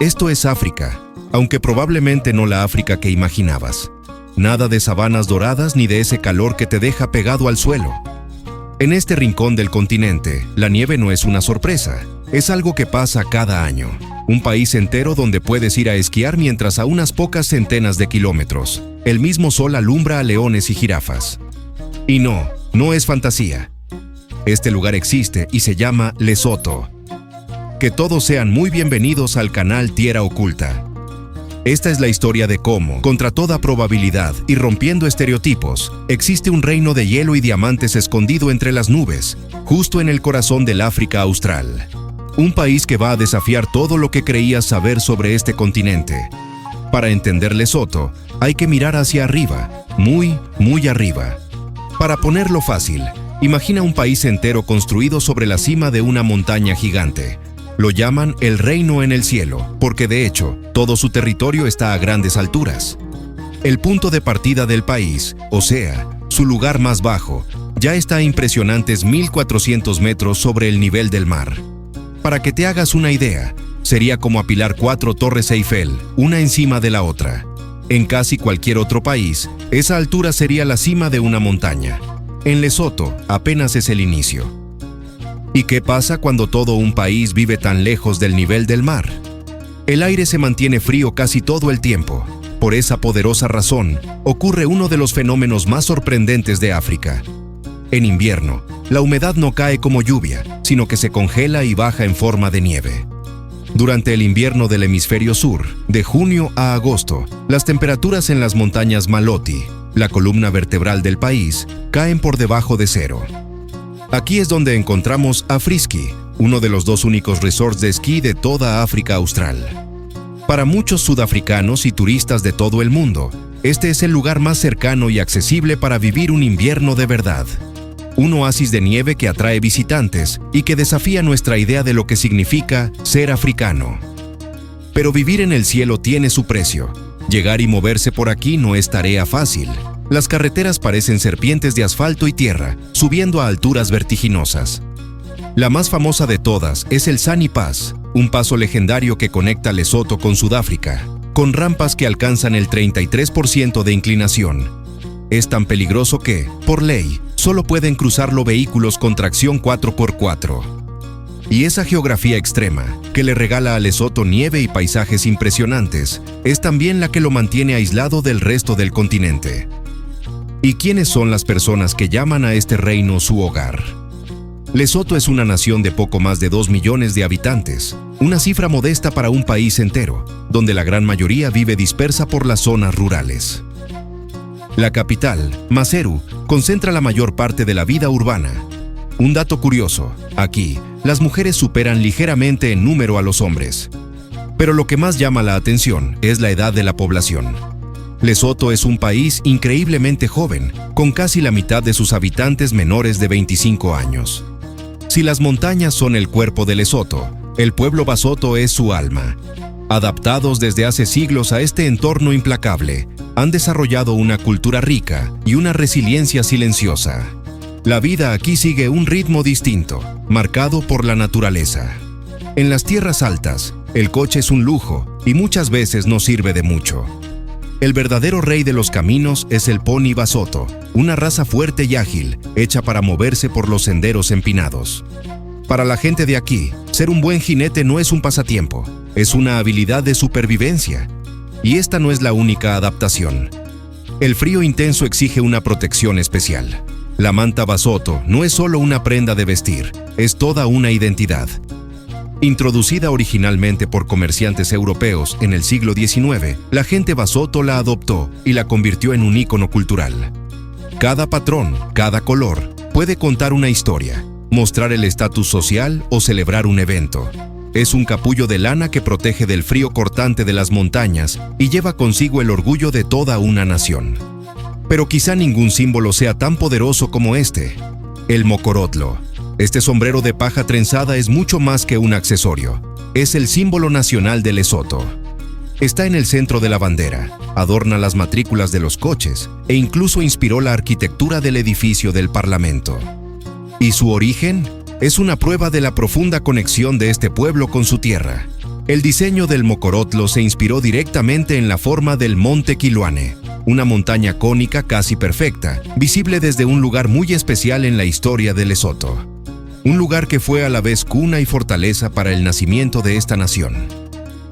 Esto es África, aunque probablemente no la África que imaginabas. Nada de sabanas doradas ni de ese calor que te deja pegado al suelo. En este rincón del continente, la nieve no es una sorpresa, es algo que pasa cada año. Un país entero donde puedes ir a esquiar mientras a unas pocas centenas de kilómetros, el mismo sol alumbra a leones y jirafas. Y no es fantasía. Este lugar existe y se llama Lesoto. Que todos sean muy bienvenidos al canal Tierra Oculta. Esta es la historia de cómo, contra toda probabilidad y rompiendo estereotipos, existe un reino de hielo y diamantes escondido entre las nubes, justo en el corazón del África Austral. Un país que va a desafiar todo lo que creías saber sobre este continente. Para entender Lesoto, hay que mirar hacia arriba, muy arriba. Para ponerlo fácil, imagina un país entero construido sobre la cima de una montaña gigante. Lo llaman el reino en el cielo, porque de hecho, todo su territorio está a grandes alturas. El punto de partida del país, o sea, su lugar más bajo, ya está a impresionantes 1.400 metros sobre el nivel del mar. Para que te hagas una idea, sería como apilar 4 torres Eiffel, una encima de la otra. En casi cualquier otro país, esa altura sería la cima de una montaña. En Lesoto, apenas es el inicio. ¿Y qué pasa cuando todo un país vive tan lejos del nivel del mar? El aire se mantiene frío casi todo el tiempo. Por esa poderosa razón, ocurre uno de los fenómenos más sorprendentes de África. En invierno, la humedad no cae como lluvia, sino que se congela y baja en forma de nieve. Durante el invierno del hemisferio sur, de junio a agosto, las temperaturas en las montañas Maloti, la columna vertebral del país, caen por debajo de cero. Aquí es donde encontramos Afriski, uno de los 2 únicos resorts de esquí de toda África Austral. Para muchos sudafricanos y turistas de todo el mundo, este es el lugar más cercano y accesible para vivir un invierno de verdad. Un oasis de nieve que atrae visitantes y que desafía nuestra idea de lo que significa ser africano. Pero vivir en el cielo tiene su precio. Llegar y moverse por aquí no es tarea fácil. Las carreteras parecen serpientes de asfalto y tierra, subiendo a alturas vertiginosas. La más famosa de todas es el Sani Pass, un paso legendario que conecta Lesoto con Sudáfrica, con rampas que alcanzan el 33% de inclinación. Es tan peligroso que, por ley, solo pueden cruzarlo vehículos con tracción 4x4. Y esa geografía extrema, que le regala a Lesoto nieve y paisajes impresionantes, es también la que lo mantiene aislado del resto del continente. ¿Y quiénes son las personas que llaman a este reino su hogar? Lesoto es una nación de poco más de 2 millones de habitantes, una cifra modesta para un país entero, donde la gran mayoría vive dispersa por las zonas rurales. La capital, Maseru, concentra la mayor parte de la vida urbana. Un dato curioso, aquí, las mujeres superan ligeramente en número a los hombres. Pero lo que más llama la atención es la edad de la población. Lesoto es un país increíblemente joven, con casi la mitad de sus habitantes menores de 25 años. Si las montañas son el cuerpo de Lesoto, el pueblo Basoto es su alma. Adaptados desde hace siglos a este entorno implacable, han desarrollado una cultura rica y una resiliencia silenciosa. La vida aquí sigue un ritmo distinto, marcado por la naturaleza. En las tierras altas, el coche es un lujo y muchas veces no sirve de mucho. El verdadero rey de los caminos es el pony Basoto, una raza fuerte y ágil, hecha para moverse por los senderos empinados. Para la gente de aquí, ser un buen jinete no es un pasatiempo, es una habilidad de supervivencia. Y esta no es la única adaptación. El frío intenso exige una protección especial. La manta Basoto no es solo una prenda de vestir, es toda una identidad. Introducida originalmente por comerciantes europeos en el siglo XIX, la gente Basoto la adoptó y la convirtió en un ícono cultural. Cada patrón, cada color, puede contar una historia, mostrar el estatus social o celebrar un evento. Es un capullo de lana que protege del frío cortante de las montañas y lleva consigo el orgullo de toda una nación. Pero quizá ningún símbolo sea tan poderoso como este, el mocorotlo. Este sombrero de paja trenzada es mucho más que un accesorio. Es el símbolo nacional de Lesoto. Está en el centro de la bandera, adorna las matrículas de los coches e incluso inspiró la arquitectura del edificio del Parlamento. ¿Y su origen? Es una prueba de la profunda conexión de este pueblo con su tierra. El diseño del Mocorotlo se inspiró directamente en la forma del Monte Quiluane, una montaña cónica casi perfecta, visible desde un lugar muy especial en la historia de Lesoto. Un lugar que fue a la vez cuna y fortaleza para el nacimiento de esta nación.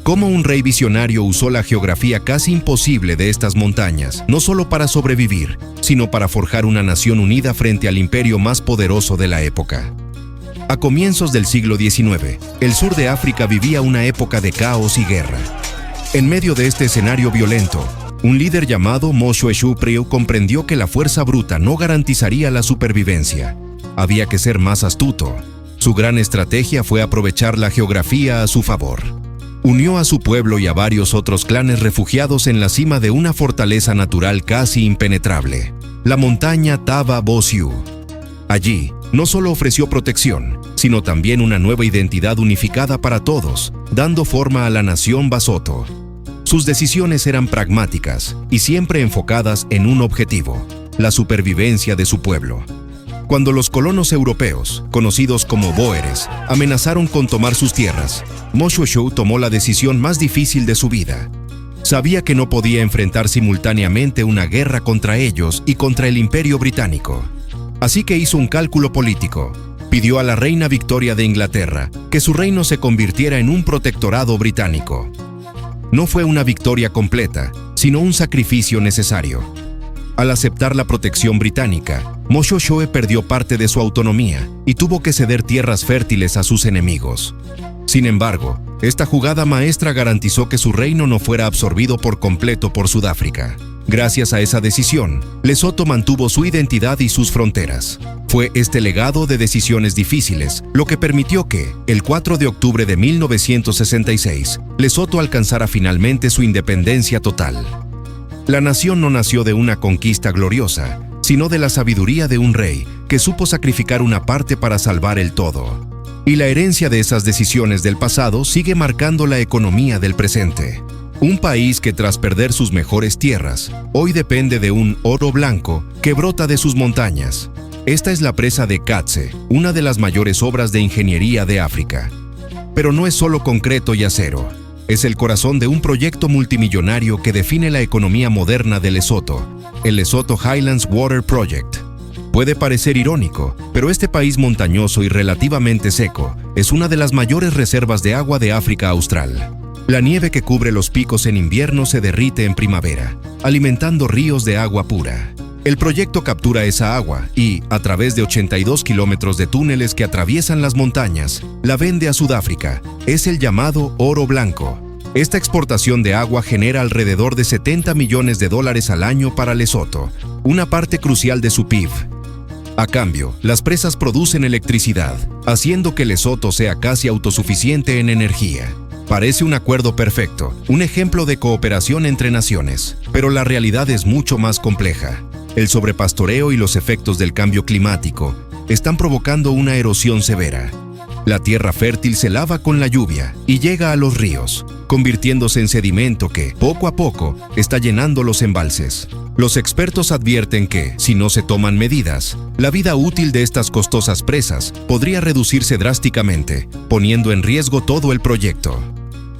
Cómo un rey visionario usó la geografía casi imposible de estas montañas, no solo para sobrevivir, sino para forjar una nación unida frente al imperio más poderoso de la época. A comienzos del siglo XIX, el sur de África vivía una época de caos y guerra. En medio de este escenario violento, un líder llamado Moshoeshoe Shupriu comprendió que la fuerza bruta no garantizaría la supervivencia. Había que ser más astuto. Su gran estrategia fue aprovechar la geografía a su favor. Unió a su pueblo y a varios otros clanes refugiados en la cima de una fortaleza natural casi impenetrable, la montaña Taba Bosiu. Allí, no solo ofreció protección, sino también una nueva identidad unificada para todos, dando forma a la nación Basotho. Sus decisiones eran pragmáticas y siempre enfocadas en un objetivo: la supervivencia de su pueblo. Cuando los colonos europeos, conocidos como bóeres, amenazaron con tomar sus tierras, Moshoeshoe tomó la decisión más difícil de su vida. Sabía que no podía enfrentar simultáneamente una guerra contra ellos y contra el Imperio Británico. Así que hizo un cálculo político. Pidió a la reina Victoria de Inglaterra que su reino se convirtiera en un protectorado británico. No fue una victoria completa, sino un sacrificio necesario. Al aceptar la protección británica, Moshoeshoe perdió parte de su autonomía y tuvo que ceder tierras fértiles a sus enemigos. Sin embargo, esta jugada maestra garantizó que su reino no fuera absorbido por completo por Sudáfrica. Gracias a esa decisión, Lesoto mantuvo su identidad y sus fronteras. Fue este legado de decisiones difíciles lo que permitió que, el 4 de octubre de 1966, Lesoto alcanzara finalmente su independencia total. La nación no nació de una conquista gloriosa, sino de la sabiduría de un rey que supo sacrificar una parte para salvar el todo. Y la herencia de esas decisiones del pasado sigue marcando la economía del presente. Un país que tras perder sus mejores tierras, hoy depende de un oro blanco que brota de sus montañas. Esta es la presa de Katse, una de las mayores obras de ingeniería de África. Pero no es solo concreto y acero. Es el corazón de un proyecto multimillonario que define la economía moderna de Lesoto, el Lesotho Highlands Water Project. Puede parecer irónico, pero este país montañoso y relativamente seco es una de las mayores reservas de agua de África Austral. La nieve que cubre los picos en invierno se derrite en primavera, alimentando ríos de agua pura. El proyecto captura esa agua y, a través de 82 kilómetros de túneles que atraviesan las montañas, la vende a Sudáfrica. Es el llamado oro blanco. Esta exportación de agua genera alrededor de $70 millones al año para Lesoto, una parte crucial de su PIB. A cambio, las presas producen electricidad, haciendo que Lesoto sea casi autosuficiente en energía. Parece un acuerdo perfecto, un ejemplo de cooperación entre naciones, pero la realidad es mucho más compleja. El sobrepastoreo y los efectos del cambio climático están provocando una erosión severa. La tierra fértil se lava con la lluvia y llega a los ríos, convirtiéndose en sedimento que, poco a poco, está llenando los embalses. Los expertos advierten que, si no se toman medidas, la vida útil de estas costosas presas podría reducirse drásticamente, poniendo en riesgo todo el proyecto.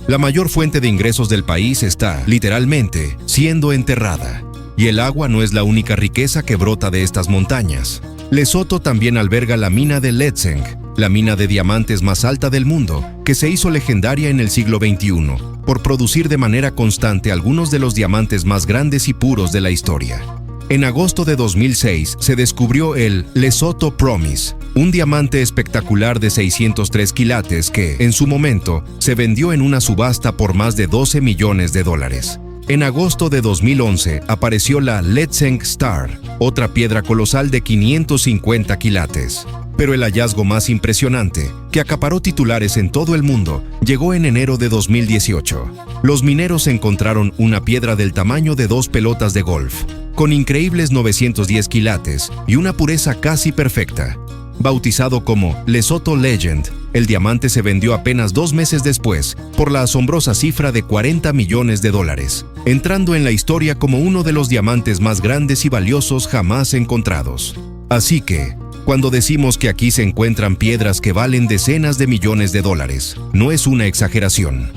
La mayor fuente de ingresos del país está, literalmente, siendo enterrada. Y el agua no es la única riqueza que brota de estas montañas. Lesoto también alberga la mina de Letseng, la mina de diamantes más alta del mundo, que se hizo legendaria en el siglo XXI, por producir de manera constante algunos de los diamantes más grandes y puros de la historia. En agosto de 2006 se descubrió el Lesotho Promise, un diamante espectacular de 603 quilates que, en su momento, se vendió en una subasta por más de $12 millones. En agosto de 2011 apareció la Letseng Star, otra piedra colosal de 550 quilates. Pero el hallazgo más impresionante, que acaparó titulares en todo el mundo, llegó en enero de 2018. Los mineros encontraron una piedra del tamaño de 2 pelotas de golf, con increíbles 910 quilates y una pureza casi perfecta. Bautizado como Lesotho Legend, el diamante se vendió apenas 2 meses después por la asombrosa cifra de $40 millones, entrando en la historia como uno de los diamantes más grandes y valiosos jamás encontrados. Así que, Cuando decimos que aquí se encuentran piedras que valen decenas de millones de dólares, no es una exageración.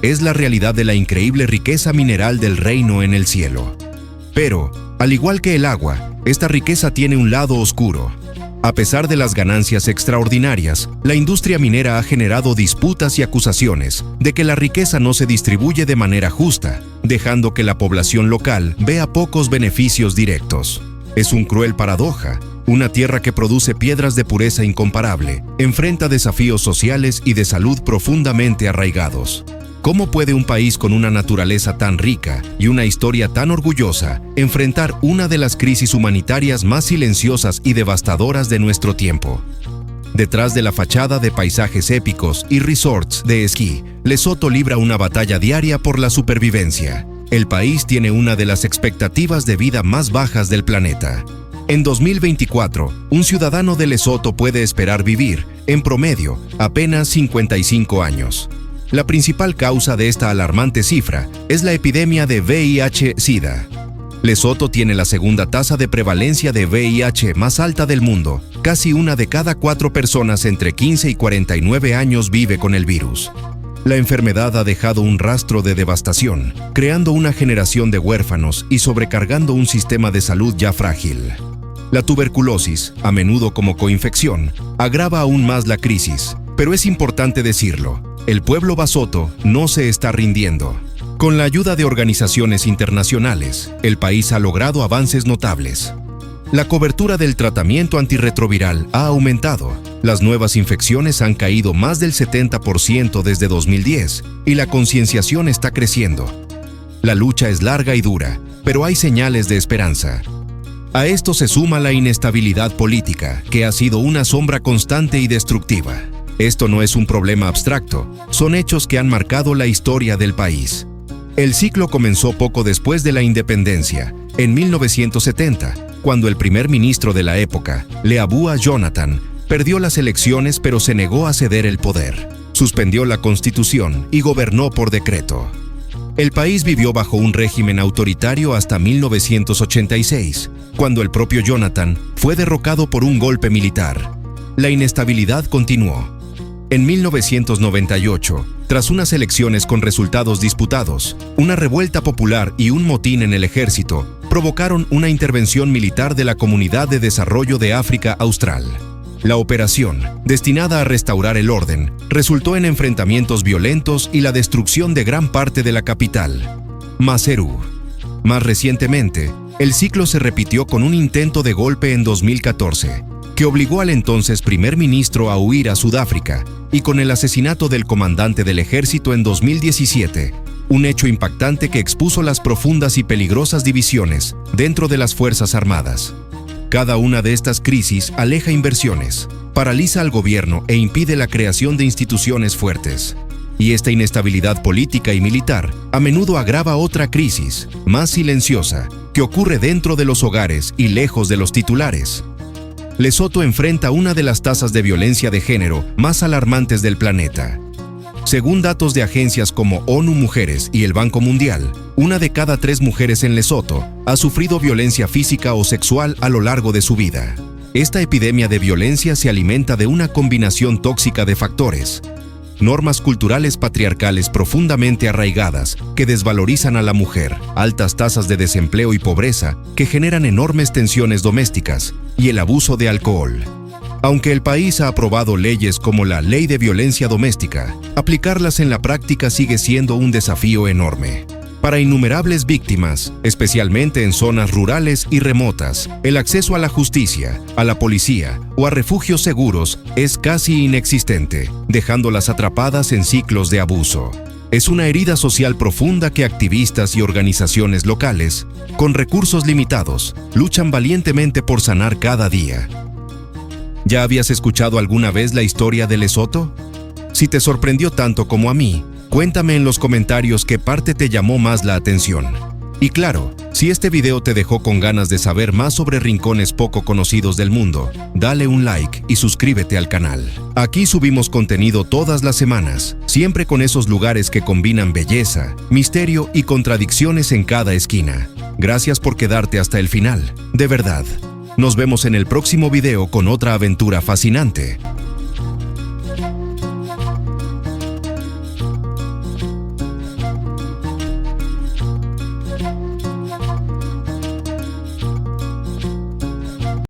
Es la realidad de la increíble riqueza mineral del reino en el cielo. Pero, al igual que el agua, esta riqueza tiene un lado oscuro. A pesar de las ganancias extraordinarias, la industria minera ha generado disputas y acusaciones de que la riqueza no se distribuye de manera justa, dejando que la población local vea pocos beneficios directos. Es un cruel paradoja. Una tierra que produce piedras de pureza incomparable enfrenta desafíos sociales y de salud profundamente arraigados. ¿Cómo puede un país con una naturaleza tan rica y una historia tan orgullosa enfrentar una de las crisis humanitarias más silenciosas y devastadoras de nuestro tiempo? Detrás de la fachada de paisajes épicos y resorts de esquí, Lesoto libra una batalla diaria por la supervivencia. El país tiene una de las expectativas de vida más bajas del planeta. En 2024, un ciudadano de Lesoto puede esperar vivir, en promedio, apenas 55 años. La principal causa de esta alarmante cifra es la epidemia de VIH-Sida. Lesoto tiene la segunda tasa de prevalencia de VIH más alta del mundo. Casi una de cada 4 personas entre 15 y 49 años vive con el virus. La enfermedad ha dejado un rastro de devastación, creando una generación de huérfanos y sobrecargando un sistema de salud ya frágil. La tuberculosis, a menudo como coinfección, agrava aún más la crisis, pero es importante decirlo, el pueblo basoto no se está rindiendo. Con la ayuda de organizaciones internacionales, el país ha logrado avances notables. La cobertura del tratamiento antirretroviral ha aumentado, las nuevas infecciones han caído más del 70% desde 2010 y la concienciación está creciendo. La lucha es larga y dura, pero hay señales de esperanza. A esto se suma la inestabilidad política, que ha sido una sombra constante y destructiva. Esto no es un problema abstracto, son hechos que han marcado la historia del país. El ciclo comenzó poco después de la independencia, en 1970, cuando el primer ministro de la época, Leabua Jonathan, perdió las elecciones pero se negó a ceder el poder. Suspendió la constitución y gobernó por decreto. El país vivió bajo un régimen autoritario hasta 1986, cuando el propio Jonathan fue derrocado por un golpe militar. La inestabilidad continuó. En 1998, tras unas elecciones con resultados disputados, una revuelta popular y un motín en el ejército provocaron una intervención militar de la Comunidad de Desarrollo de África Austral. La operación, destinada a restaurar el orden, resultó en enfrentamientos violentos y la destrucción de gran parte de la capital, Maseru. Más recientemente, el ciclo se repitió con un intento de golpe en 2014, que obligó al entonces primer ministro a huir a Sudáfrica, y con el asesinato del comandante del ejército en 2017, un hecho impactante que expuso las profundas y peligrosas divisiones dentro de las Fuerzas Armadas. Cada una de estas crisis aleja inversiones, paraliza al gobierno e impide la creación de instituciones fuertes. Y esta inestabilidad política y militar a menudo agrava otra crisis, más silenciosa, que ocurre dentro de los hogares y lejos de los titulares. Lesoto enfrenta una de las tasas de violencia de género más alarmantes del planeta. Según datos de agencias como ONU Mujeres y el Banco Mundial, 1 de cada 3 mujeres en Lesoto ha sufrido violencia física o sexual a lo largo de su vida. Esta epidemia de violencia se alimenta de una combinación tóxica de factores. Normas culturales patriarcales profundamente arraigadas que desvalorizan a la mujer, altas tasas de desempleo y pobreza que generan enormes tensiones domésticas y el abuso de alcohol. Aunque el país ha aprobado leyes como la Ley de Violencia Doméstica, aplicarlas en la práctica sigue siendo un desafío enorme. Para innumerables víctimas, especialmente en zonas rurales y remotas, el acceso a la justicia, a la policía o a refugios seguros es casi inexistente, dejándolas atrapadas en ciclos de abuso. Es una herida social profunda que activistas y organizaciones locales, con recursos limitados, luchan valientemente por sanar cada día. ¿Ya habías escuchado alguna vez la historia de Lesoto? Si te sorprendió tanto como a mí, cuéntame en los comentarios qué parte te llamó más la atención. Y claro, si este video te dejó con ganas de saber más sobre rincones poco conocidos del mundo, dale un like y suscríbete al canal. Aquí subimos contenido todas las semanas, siempre con esos lugares que combinan belleza, misterio y contradicciones en cada esquina. Gracias por quedarte hasta el final, de verdad. Nos vemos en el próximo video con otra aventura fascinante.